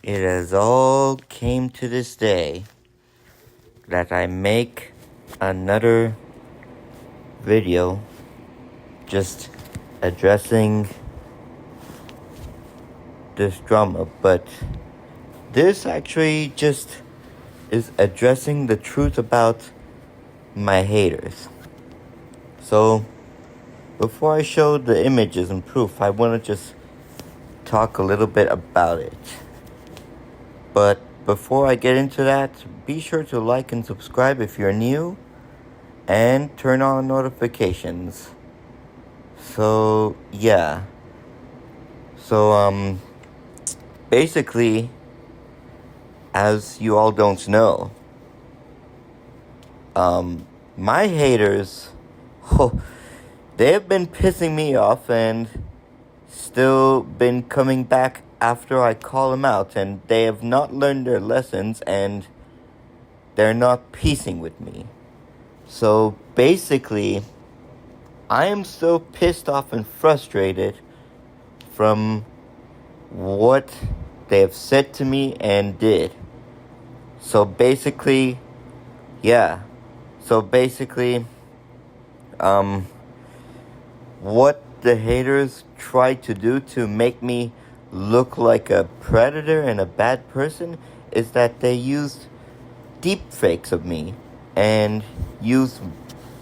It has all came to this day that I make another video just addressing this drama, but this actually just is addressing the truth about my haters. So before I show the images and proof, I want to just talk a little bit about it. But before I get into that, be sure to like and subscribe if you're new, and turn on notifications. So, yeah. So, basically, as you all don't know, my haters, they have been pissing me off and still been coming back after I call them out, and they have not learned their lessons, and they're not peacing with me. So basically, I am still pissed off and frustrated from what they have said to me and did. So basically, what the haters tried to do to make me look like a predator and a bad person is that they used deep fakes of me and used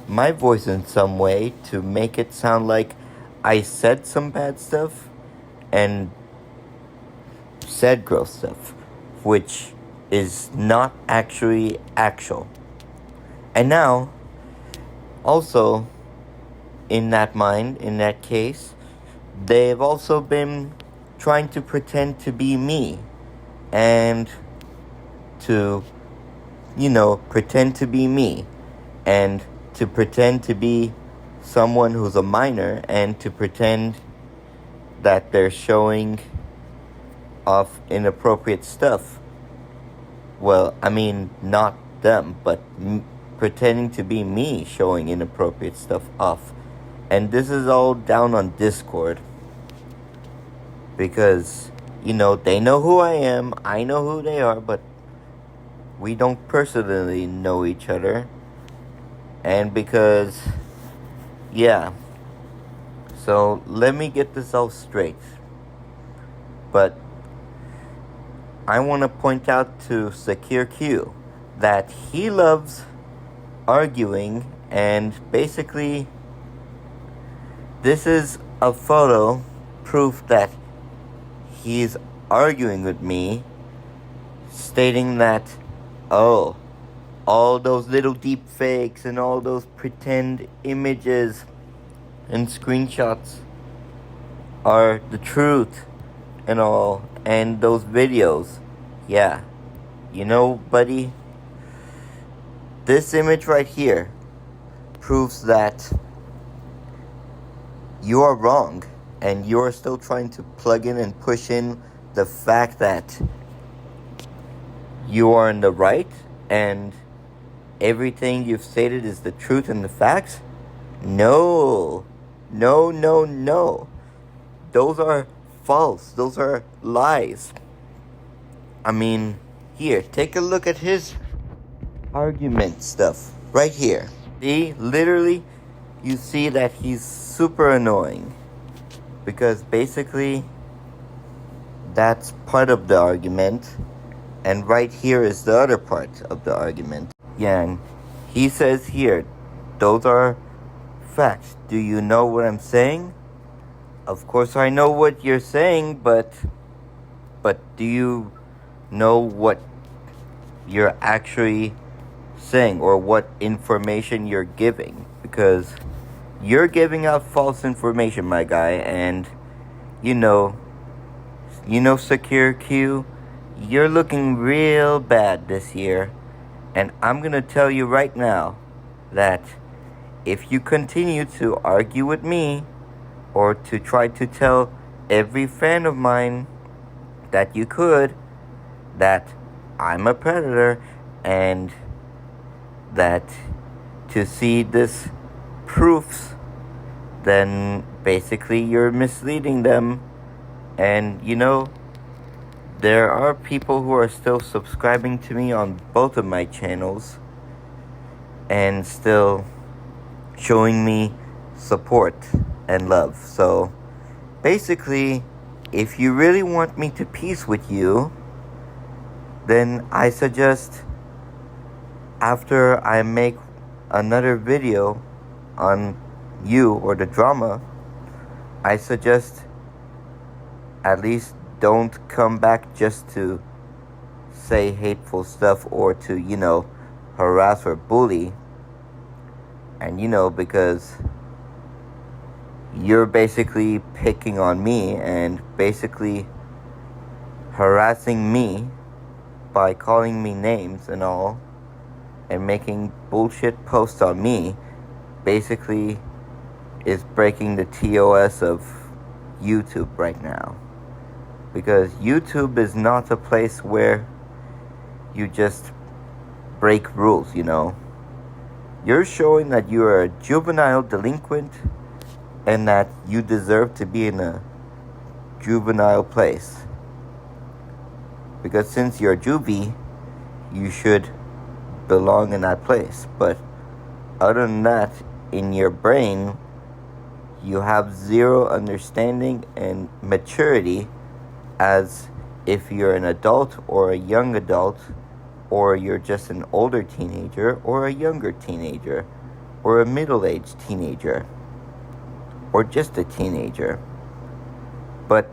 my voice in some way to make it sound like I said some bad stuff and said gross stuff, which is not actually actual. And now, also, in that case, they've also been trying to pretend to be me and to, pretend to be me and to pretend to be someone who's a minor and to pretend that they're showing off inappropriate stuff. Well, I mean, not them, but pretending to be me showing inappropriate stuff off. And this is all down on Discord. Because, they know who I am, I know who they are, but we don't personally know each other. And because, so let me get this all straight. But I want to point out to Secure Q that he loves arguing, and basically this is a photo proof that he's arguing with me, stating that, all those little deep fakes and all those pretend images and screenshots are the truth and all, and those videos. Yeah. Buddy, this image right here proves that you are wrong, and you are still trying to plug in and push in the fact that you are in the right and everything you've stated is the truth and the facts. No. Those are false. Those are lies. I mean, here, take a look at his argument stuff right here. See, literally, you see that he's super annoying, because basically that's part of the argument, and right here is the other part of the argument. Yeah, and he says here, those are facts. Do you know what I'm saying? Of course I know what you're saying, but do you know what you're actually saying, or what information you're giving? Because you're giving out false information, my guy, and Secure Q, you're looking real bad this year. And I'm gonna tell you right now that if you continue to argue with me, or to try to tell every fan of mine that you could, that I'm a predator, and that to see this proofs, then basically you're misleading them, and there are people who are still subscribing to me on both of my channels and still showing me support and love. So basically, if you really want me to peace with you, then I suggest after I make another video on you or the drama, I suggest at least don't come back just to say hateful stuff or to, harass or bully. And, because you're basically picking on me and basically harassing me by calling me names and all and making bullshit posts on me, basically is breaking the TOS of YouTube right now. Because YouTube is not a place where you just break rules, You're showing that you are a juvenile delinquent and that you deserve to be in a juvenile place. Because since you're juvie, you should belong in that place. But other than that, in your brain, you have zero understanding and maturity as if you're an adult or a young adult, or you're just an older teenager or a younger teenager or a middle-aged teenager or just a teenager. But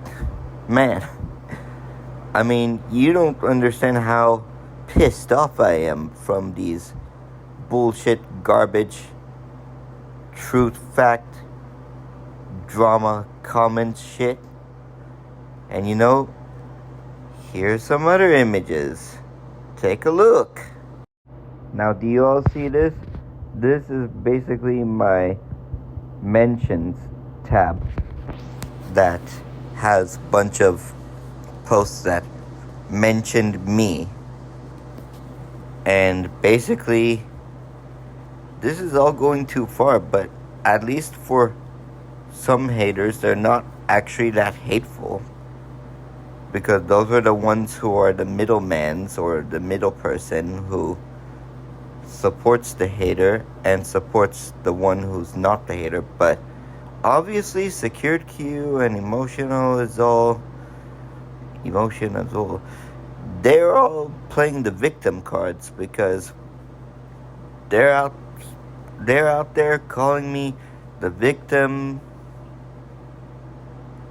man, I mean, you don't understand how pissed off I am from these bullshit, garbage, truth, fact, drama, comments, shit. And here's some other images. Take a look. Now, do you all see this? This is basically my mentions tab that has a bunch of posts that mentioned me. And basically, this is all going too far, but at least for some haters, they're not actually that hateful. Because those are the ones who are the middlemans or the middle person who supports the hater and supports the one who's not the hater. But obviously, Secured Q and Emotion is all. They're all playing the victim cards because they're out there calling me the victim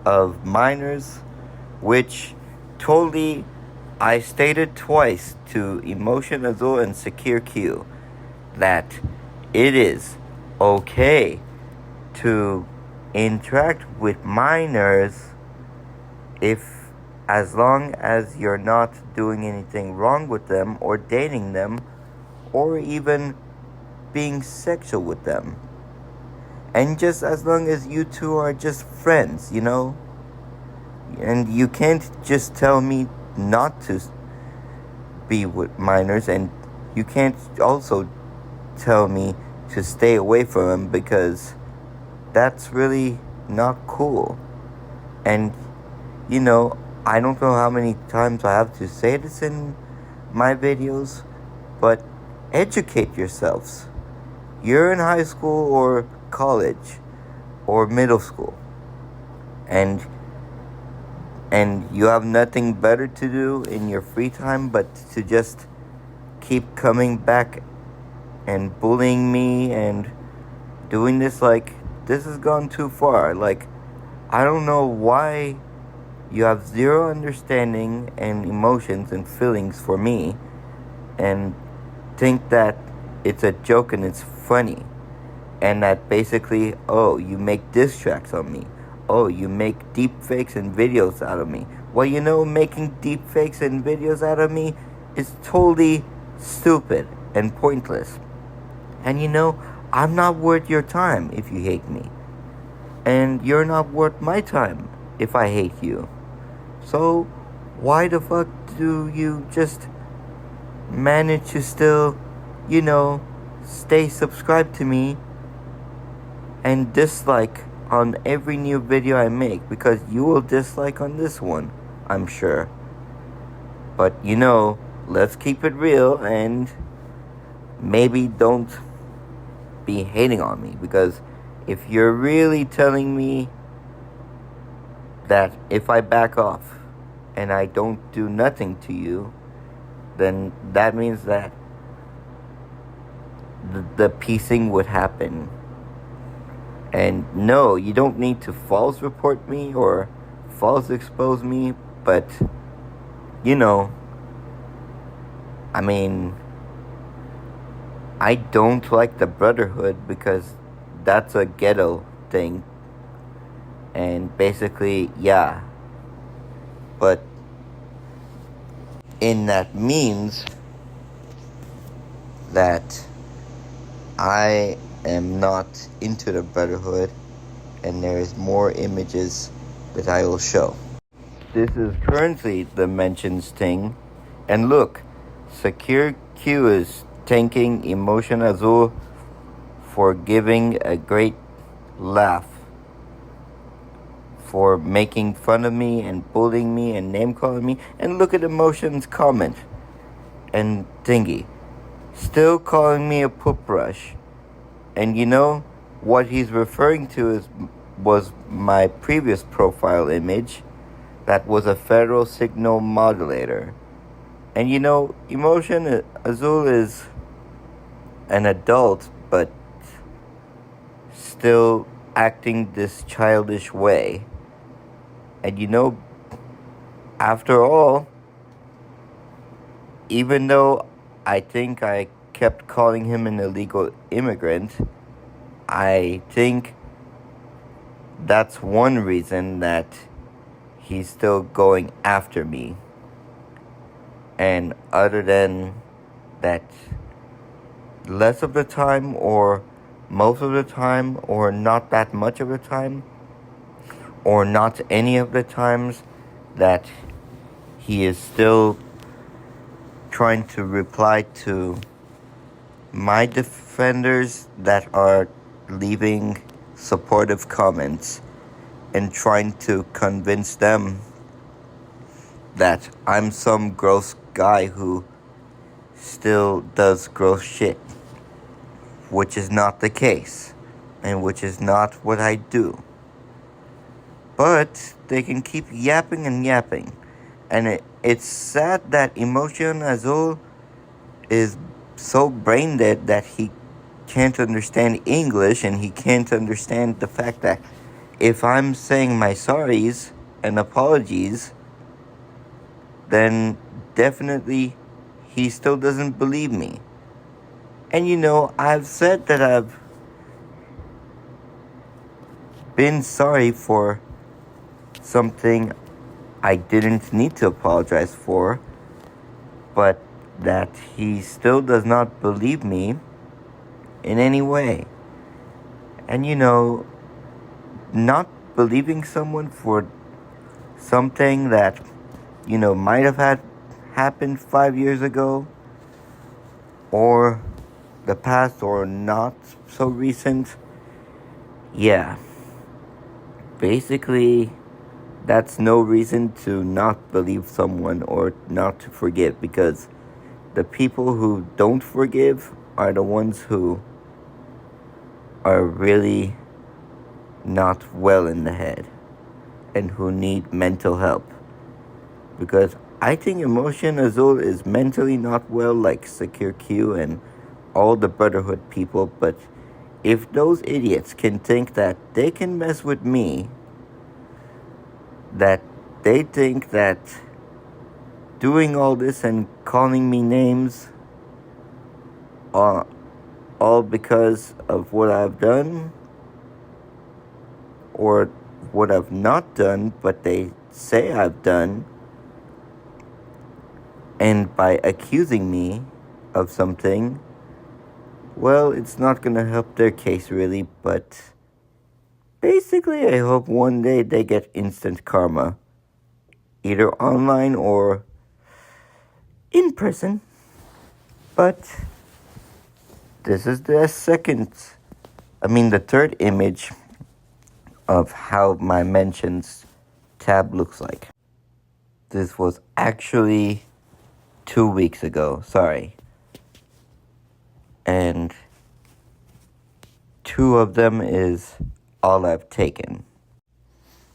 of minors, which totally I stated twice to Emotion Azul and Secure Q that it is okay to interact with minors as long as you're not doing anything wrong with them or dating them or even being sexual with them. And just as long as you two are just friends, And you can't just tell me not to be with minors, and you can't also tell me to stay away from them because that's really not cool. And, I don't know how many times I have to say this in my videos, but educate yourselves. You're in high school or college or middle school, and you have nothing better to do in your free time but to just keep coming back and bullying me and doing this. This has gone too far. I don't know why you have zero understanding and emotions and feelings for me and think that it's a joke and it's funny. And that basically, you make diss tracks on me. You make deep fakes and videos out of me. Well, making deep fakes and videos out of me is totally stupid and pointless. And I'm not worth your time if you hate me. And you're not worth my time if I hate you. So, why the fuck do you just manage to still, stay subscribed to me and dislike on every new video I make? Because you will dislike on this one, I'm sure. But let's keep it real and maybe don't be hating on me, because if you're really telling me that if I back off and I don't do nothing to you, then that means that the piecing would happen. And no, you don't need to false report me or false expose me, but I mean, I don't like the Brotherhood because that's a ghetto thing. And basically, yeah. But that means that I am not into the Brotherhood, and there is more images that I will show. This is currently the mentions thing. And look, Secure Q is thanking Emotion Azul for giving a great laugh, for making fun of me and bullying me and name calling me. And look at Emotion's comment and thingy, still calling me a poop brush. And what he's referring to was my previous profile image that was a federal signal modulator. And Emotion Azul is an adult, but still acting this childish way. And after all, even though I think I kept calling him an illegal immigrant, I think that's one reason that he's still going after me. And other than that, less of the time, or most of the time, or not that much of the time, or not any of the times that he is still trying to reply to my defenders that are leaving supportive comments and trying to convince them that I'm some gross guy who still does gross shit, which is not the case, and which is not what I do. But they can keep yapping and yapping, and it's sad that Emotion Azul is so brain dead that he can't understand English, and he can't understand the fact that if I'm saying my sorries and apologies, then definitely he still doesn't believe me. And I've said that I've been sorry for something I didn't need to apologize for, but that he still does not believe me in any way. And not believing someone for something that might have had happened 5 years ago, or the past, or not so recent, yeah, basically that's no reason to not believe someone or not to forgive, because the people who don't forgive are the ones who are really not well in the head and who need mental help. Because I think Emotion Azul is mentally not well, like Secure Q and all the Brotherhood people. But if those idiots can think that they can mess with me, that they think that doing all this and calling me names all because of what I've done, or what I've not done but they say I've done, and by accusing me of something, well, it's not gonna help their case really. But basically, I hope one day they get instant karma, either online or in person. But this is the third image of how my mentions tab looks like. This was actually 2 weeks ago, sorry. And 2 of them is all I've taken.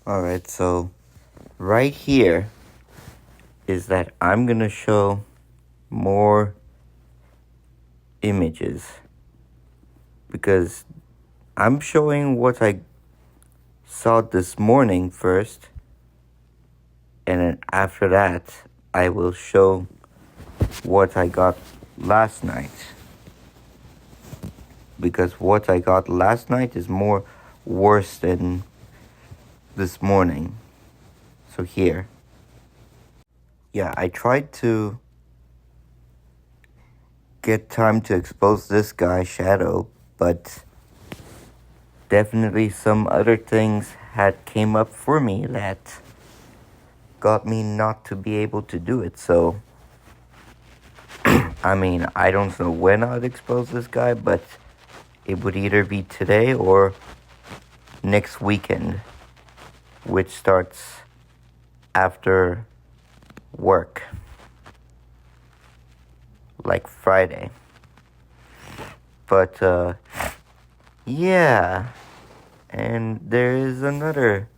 Alright, so right here is that I'm gonna show more images because I'm showing what I saw this morning first, and then after that I will show what I got last night, because what I got last night is more worse than this morning. So here, yeah, I tried to get time to expose this guy Shadow, but definitely some other things had came up for me that got me not to be able to do it. So I mean, I don't know when I'd expose this guy, but it would either be today or next weekend, which starts after work, like Friday. But yeah, and there is another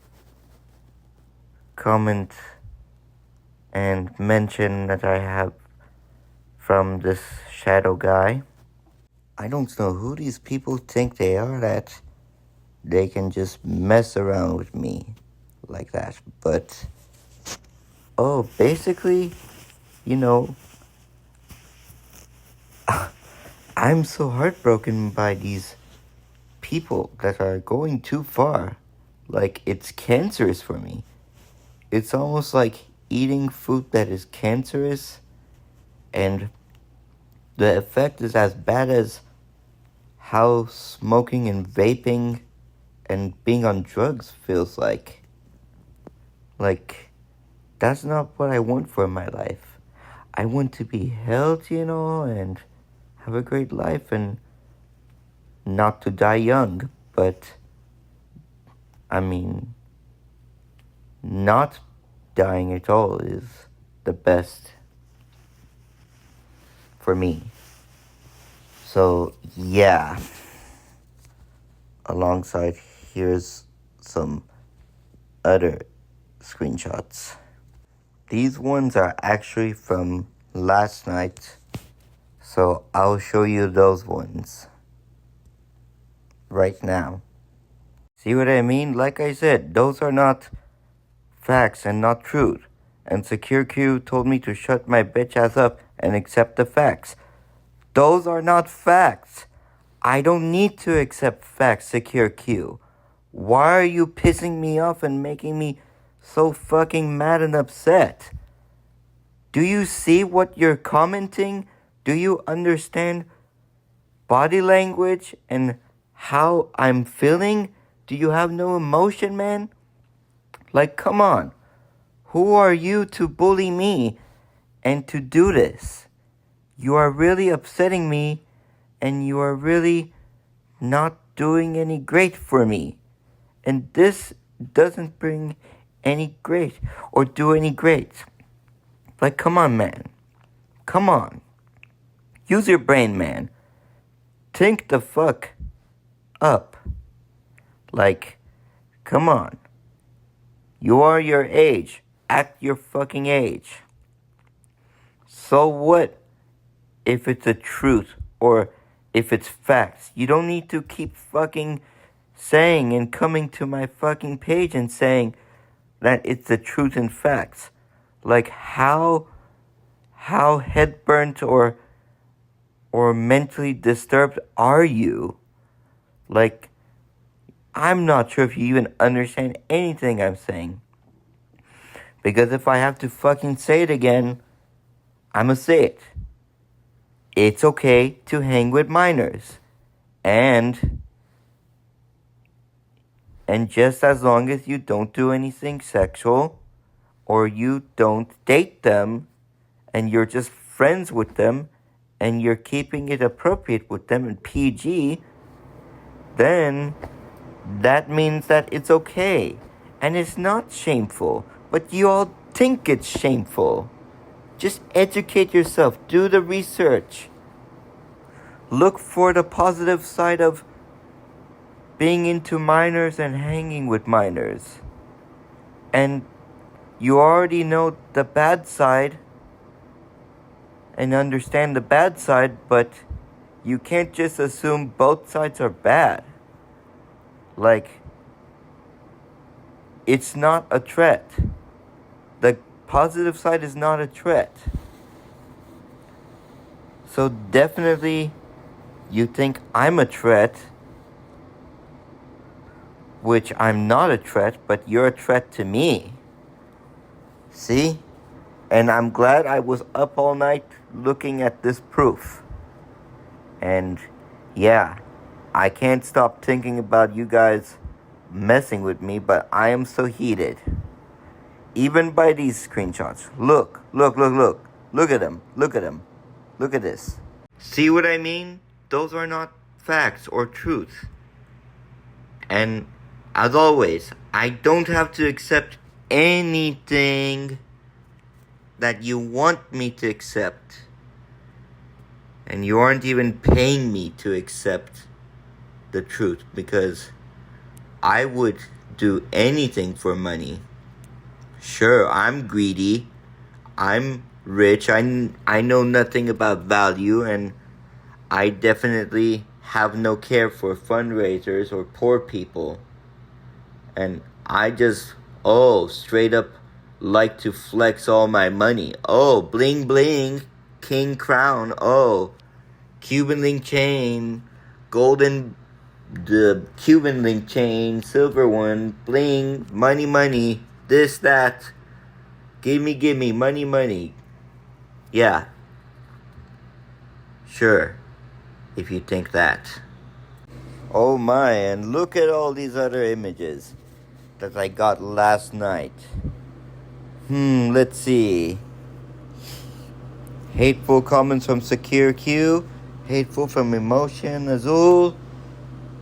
comment and mention that I have from this Shadow guy. I don't know who these people think they are that they can just mess around with me like that. But basically, you know, I'm so heartbroken by these people that are going too far. Like, it's cancerous for me. It's almost like eating food that is cancerous, and the effect is as bad as how smoking and vaping and being on drugs feels like. Like, that's not what I want for my life. I want to be healthy, and have a great life and not to die young. But, I mean, not dying at all is the best for me. So, yeah. Alongside, here's some other screenshots. These ones are actually from last night, so I'll show you those ones right now. See what I mean? Like I said, those are not facts and not truth. And Secure Q told me to shut my bitch ass up and accept the facts. Those are not facts. I don't need to accept facts, Secure Q. Why are you pissing me off and making me so fucking mad and upset? Do you see what you're commenting? Do you understand body language and how I'm feeling? Do you have no emotion, man? Like, come on. Who are you to bully me and to do this? You are really upsetting me, and you are really not doing any great for me. And this doesn't bring any great or do any great. Like, come on, man. Come on. Use your brain, man. Think the fuck up. Like, come on. You are your age. Act your fucking age. So what if it's a truth or if it's facts? You don't need to keep fucking saying and coming to my fucking page and saying that it's the truth and facts. Like, how headburnt or mentally disturbed are you? Like, I'm not sure if you even understand anything I'm saying. Because if I have to fucking say it again, I'ma say it. It's okay to hang with minors. And just as long as you don't do anything sexual, or you don't date them, and you're just friends with them, and you're keeping it appropriate with them and PG, then that means that it's okay. And it's not shameful. But you all think it's shameful. Just educate yourself. Do the research. Look for the positive side of being into minors and hanging with minors. And you already know the bad side and understand the bad side, but you can't just assume both sides are bad. Like, it's not a threat. The positive side is not a threat. So definitely you think I'm a threat, which I'm not a threat, but you're a threat to me. See? And I'm glad I was up all night looking at this proof. And yeah, I can't stop thinking about you guys messing with me, but I am so heated. Even by these screenshots. Look. Look at them. Look at them. Look at this. See what I mean? Those are not facts or truth. And as always, I don't have to accept anything that you want me to accept. And you aren't even paying me to accept the truth, because I would do anything for money. Sure, I'm greedy. I'm rich. I know nothing about value, and I definitely have no care for fundraisers or poor people. And I just, straight up like to flex all my money. Bling bling, king crown. Cuban link chain, the Cuban link chain, silver one, bling, money, this, that. Gimme, money. Yeah. Sure, if you think that. Oh my, and look at all these other images that I got last night. Let's see. Hateful comments from Secure Q, hateful from Emotion Azul,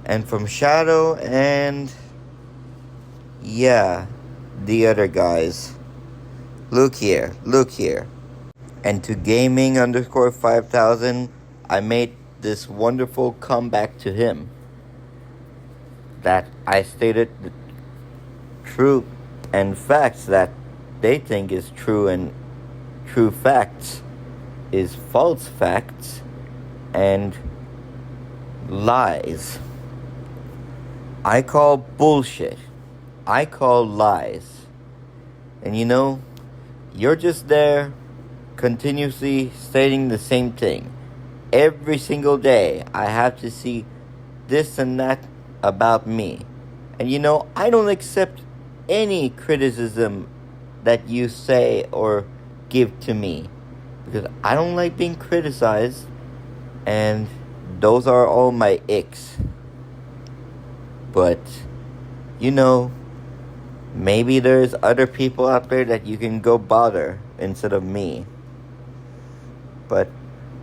and from Shadow, and yeah, the other guys. Look here. And to gaming _ 5000, I made this wonderful comeback to him. That I stated the truth and facts that they think is true, and true facts is false facts and lies. I call bullshit. I call lies. And you're just there continuously stating the same thing. Every single day I have to see this and that about me. And I don't accept any criticism that you say or give to me, because I don't like being criticized, and those are all my icks. But maybe there's other people out there that you can go bother instead of me. But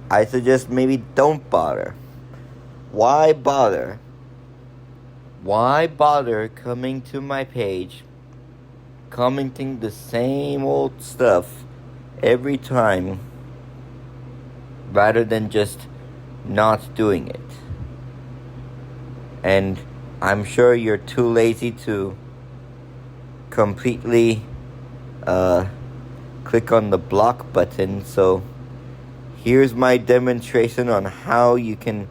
I suggest maybe don't bother. Why bother? Why bother coming to my page, commenting the same old stuff every time, rather than just not doing it? And I'm sure you're too lazy to completely click on the block button. So here's my demonstration on how you can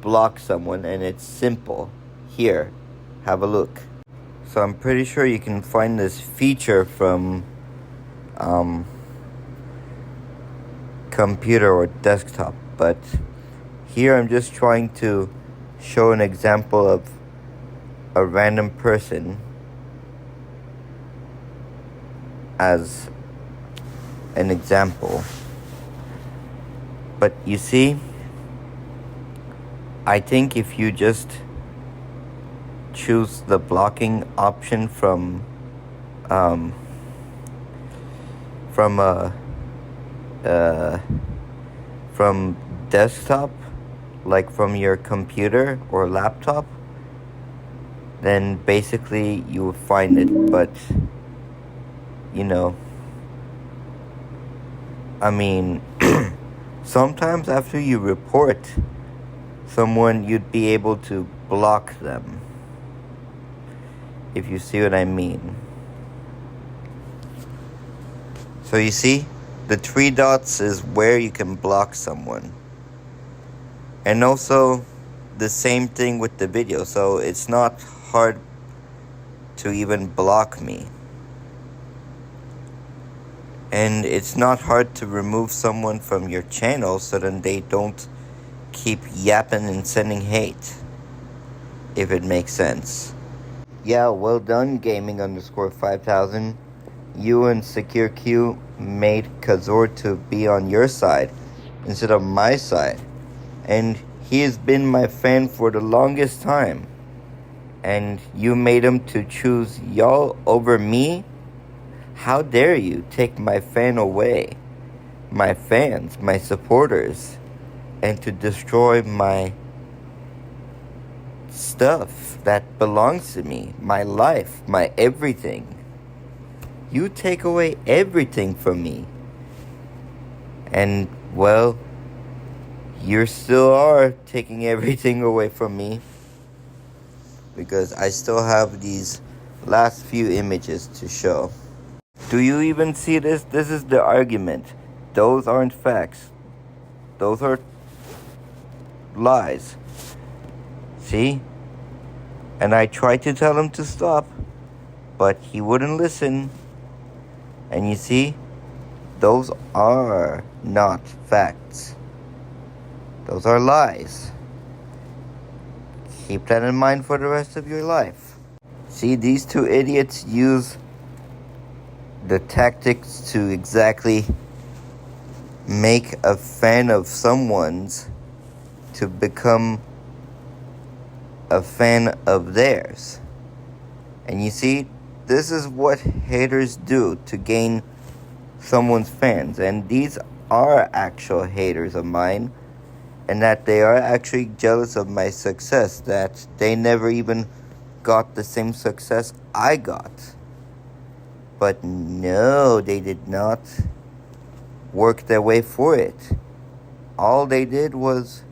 block someone, and it's simple. Here, have a look. So I'm pretty sure you can find this feature from computer or desktop, but here I'm just trying to show an example of a random person as an example. But you see, I think if you just choose the blocking option from desktop, like from your computer or laptop, then basically you will find it. But I mean, sometimes after you report someone, you'd be able to block them, if you see what I mean. So you see, the 3 dots is where you can block someone. And also, the same thing with the video, so it's not hard to even block me. And it's not hard to remove someone from your channel so that they don't keep yapping and sending hate, if it makes sense. Yeah, well done, gaming_5000. You and SecureQ made Kazor to be on your side instead of my side. And he has been my fan for the longest time. And you made him to choose y'all over me? How dare you take my fan away? My fans, my supporters. And to destroy my stuff that belongs to me. My life, my everything. You take away everything from me. And, well, you still are taking everything away from me. Because I still have these last few images to show. Do you even see this? This is the argument. Those aren't facts. Those are lies. See? And I tried to tell him to stop, but he wouldn't listen. And you see? Those are not facts. Those are lies. Keep that in mind for the rest of your life. See, these two idiots use the tactics to exactly make a fan of someone's to become a fan of theirs. And you see, this is what haters do to gain someone's fans. And these are actual haters of mine. And that they are actually jealous of my success. That they never even got the same success I got. But no, they did not work their way for it. All they did was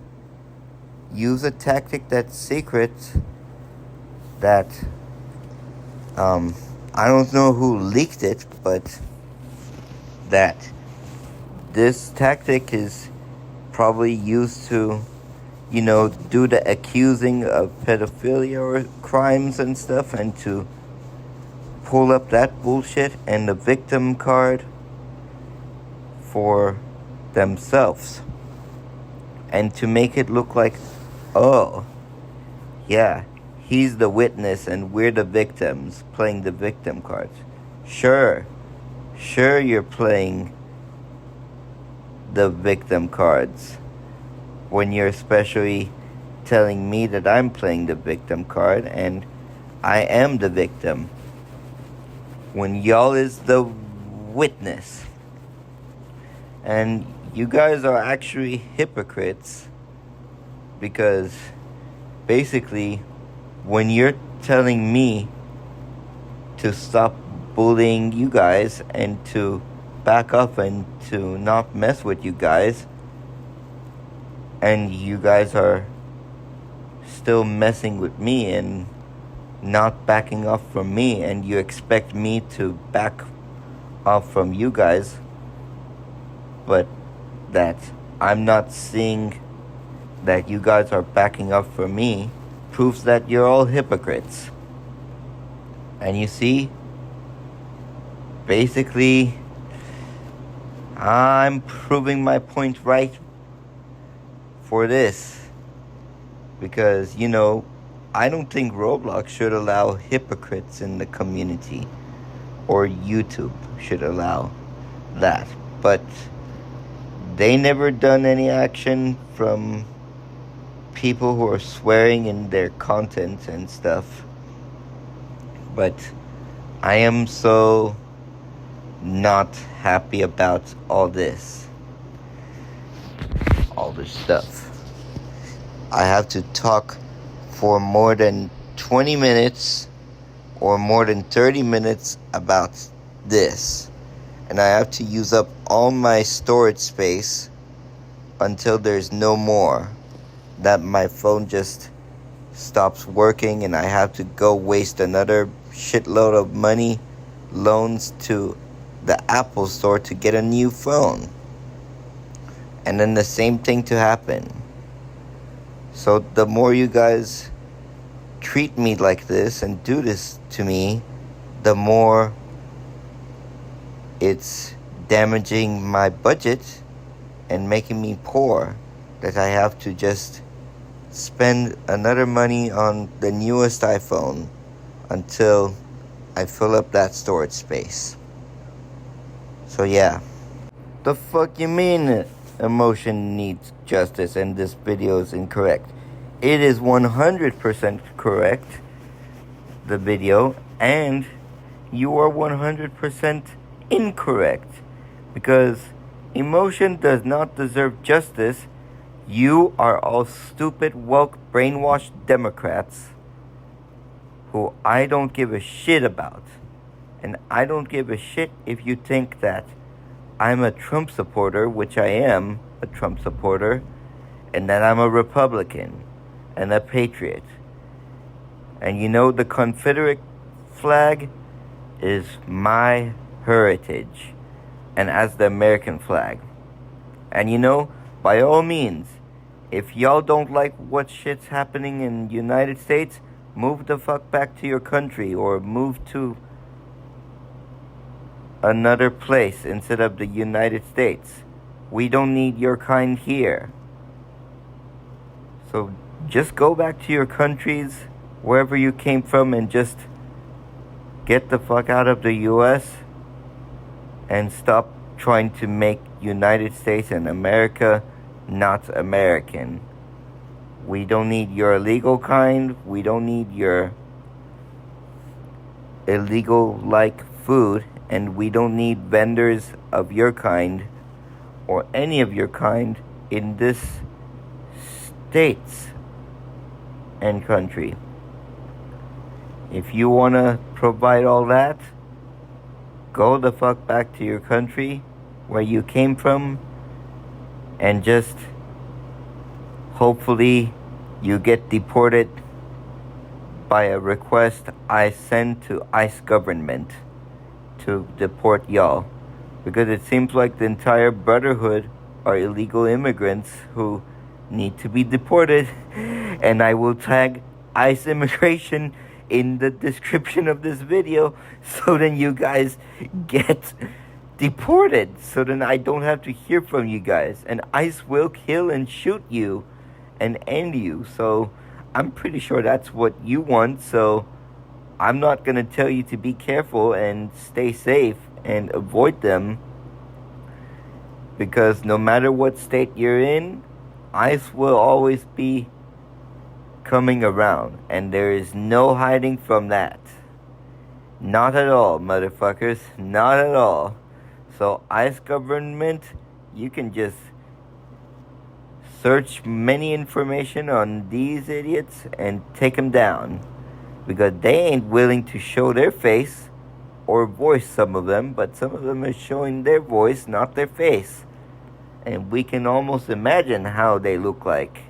use a tactic that's secret. That, I don't know who leaked it, but that this tactic is probably used to, do the accusing of pedophilia or crimes and stuff, and to pull up that bullshit and the victim card for themselves. And to make it look like, oh, yeah, he's the witness and we're the victims playing the victim cards. Sure you're playing the victim cards when you're especially telling me that I'm playing the victim card and I am the victim when y'all is the witness. And you guys are actually hypocrites, because basically when you're telling me to stop bullying you guys and to back up and to not mess with you guys, and you guys are still messing with me and not backing off from me, and you expect me to back off from you guys, but that I'm not seeing that you guys are backing up from me, proves that you're all hypocrites. And you see, basically, I'm proving my point right for this. Because, I don't think Roblox should allow hypocrites in the community. Or YouTube should allow that. But they never done any action from people who are swearing in their content and stuff. But I am so not happy about all this stuff. I have to talk for more than 20 minutes or more than 30 minutes about this. and I have to use up all my storage space until there's no more. That my phone just stops working and I have to go waste another shitload of money, loans to the Apple Store to get a new phone. And then the same thing to happen. So the more you guys treat me like this and do this to me, the more it's damaging my budget and making me poor, that I have to just spend another money on the newest iPhone until I fill up that storage space. So yeah. The fuck you mean emotion needs justice and this video is incorrect? It is 100% correct, the video, and you are 100% incorrect, because emotion does not deserve justice. You are all stupid, woke, brainwashed Democrats who I don't give a shit about. And I don't give a shit if you think that I'm a Trump supporter, which I am a Trump supporter, and that I'm a Republican and a patriot. And you know, the Confederate flag is my heritage, and as the American flag. And you know, by all means, if y'all don't like what shit's happening in the United States, move the fuck back to your country or move to another place instead of the United States. We don't need your kind here. So just go back to your countries, wherever you came from, and just get the fuck out of the US and stop trying to make United States and America not American. We don't need your illegal kind. We don't need your illegal like food, and we don't need vendors of your kind or any of your kind in this states and country. If you want to provide all that, go the fuck back to your country where you came from, and just hopefully you get deported by a request I send to ICE government to deport y'all. Because it seems like the entire brotherhood are illegal immigrants who need to be deported. And I will tag ICE immigration in the description of this video, so then you guys get deported, so then I don't have to hear from you guys, and ICE will kill and shoot you and end you. So I'm pretty sure that's what you want. So I'm not gonna tell you to be careful and stay safe and avoid them, because no matter what state you're in, ICE will always be coming around, and there is no hiding from that. Not at all, motherfuckers. Not at all. So ICE government, you can just search many information on these idiots and take them down, because they ain't willing to show their face or voice, some of them, but some of them are showing their voice, not their face. And we can almost imagine how they look like.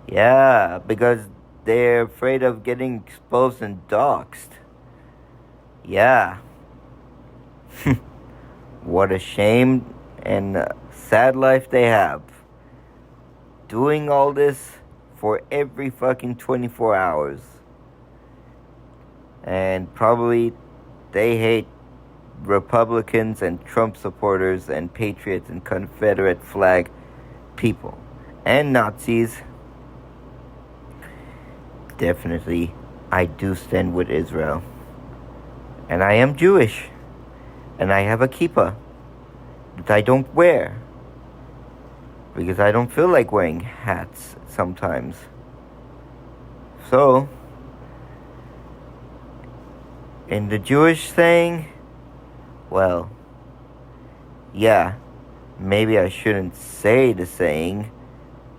Yeah, because they're afraid of getting exposed and doxxed. Yeah. What a shame and sad life they have. Doing all this for every fucking 24 hours. And probably they hate Republicans and Trump supporters and patriots and Confederate flag people. And Nazis. Definitely, I do stand with Israel. And I am Jewish. And I have a kippah that I don't wear, because I don't feel like wearing hats sometimes. So, in the Jewish thing, well, yeah, maybe I shouldn't say the saying,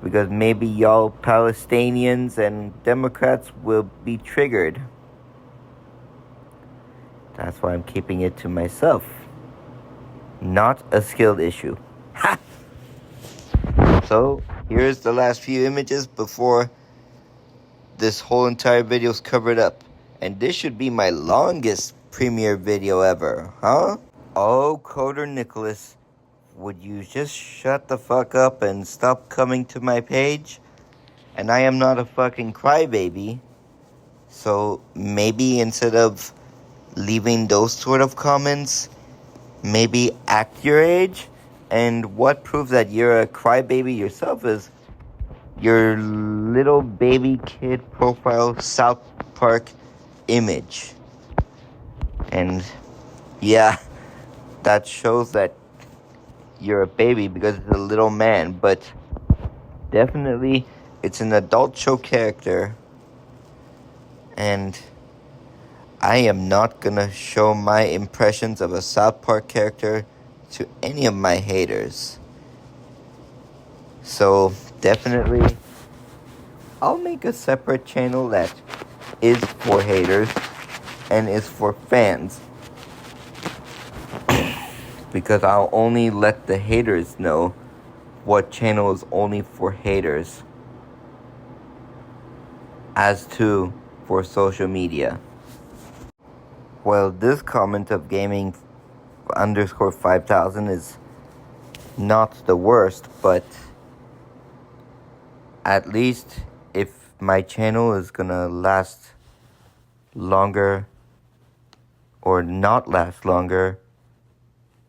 because maybe y'all Palestinians and Democrats will be triggered. That's why I'm keeping it to myself. Not a skilled issue. Ha! So, here's the last few images before this whole entire video is covered up. And this should be my longest premiere video ever, huh? Oh, Coder Nicholas, would you just shut the fuck up and stop coming to my page? And I am not a fucking crybaby. So maybe instead of leaving those sort of comments, maybe act your age. And what proves that you're a crybaby yourself is your little baby kid profile South Park image. And yeah, that shows that you're a baby because it's a little man, but definitely it's an adult show character. And I am not gonna show my impressions of a South Park character to any of my haters. So definitely, I'll make a separate channel that is for haters and is for fans. Because I'll only let the haters know what channel is only for haters. As to for social media. Well, this comment of gaming underscore 5000 is not the worst, but at least if my channel is gonna last longer or not last longer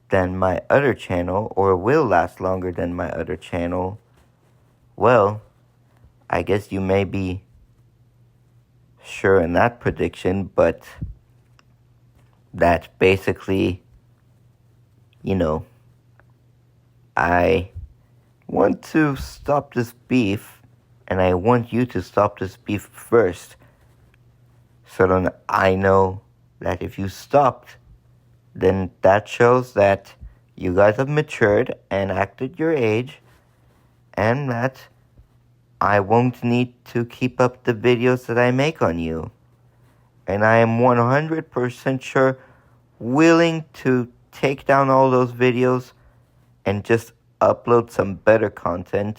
than my other channel, or will last longer than my other channel, well, I guess you may be sure in that prediction, but that basically, I want to stop this beef, and I want you to stop this beef first. So then I know that if you stopped, then that shows that you guys have matured and acted your age, and that I won't need to keep up the videos that I make on you. And I am 100% sure willing to take down all those videos and just upload some better content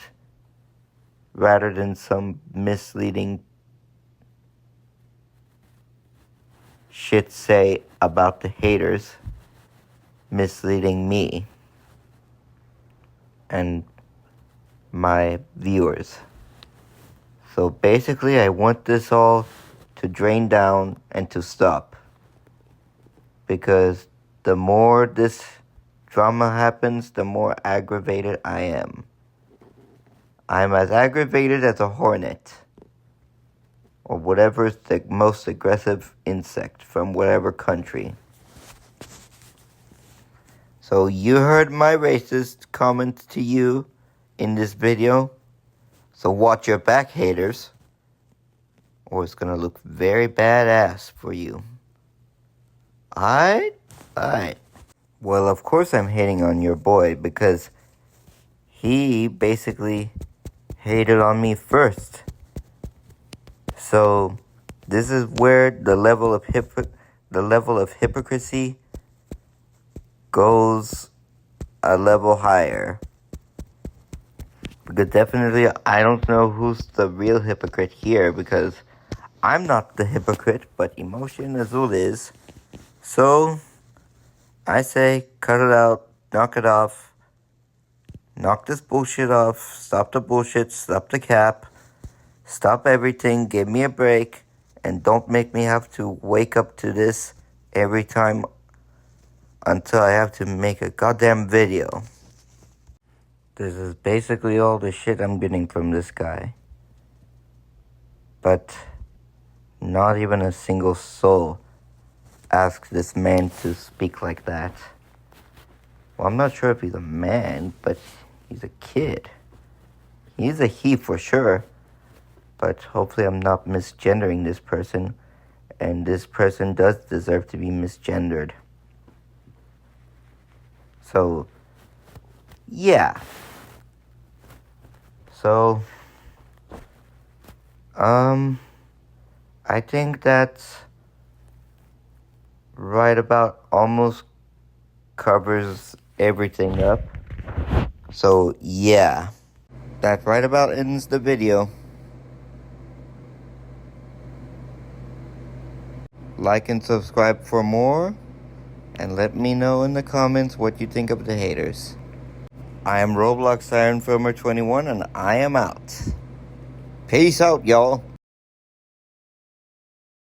rather than some misleading shit say about the haters misleading me and my viewers. So basically, I want this all to drain down and to stop. Because the more this drama happens, the more aggravated I am. I'm as aggravated as a hornet. Or whatever is the most aggressive insect from whatever country. So you heard my racist comments to you in this video. So watch your back, haters. Or it's gonna look very badass for you. Alright. Well, of course I'm hating on your boy because he basically hated on me first. So this is where the level of hypocrisy goes a level higher. Because definitely I don't know who's the real hypocrite here, because I'm not the hypocrite, but Emotion Azul is. So I say cut it out, knock it off, knock this bullshit off, stop the bullshit, stop the cap, stop everything, give me a break, and don't make me have to wake up to this every time until I have to make a goddamn video. This is basically all the shit I'm getting from this guy. But not even a single soul asked this man to speak like that. Well, I'm not sure if he's a man, but he's a kid. He's a he for sure. But hopefully I'm not misgendering this person. And this person does deserve to be misgendered. So, yeah. So, I think that's right about almost covers everything up. So yeah, that right about ends the video. Like and subscribe for more, and let me know in the comments what you think of the haters. I am Roblox Siren Filmer 21, and I am out. Peace out, y'all.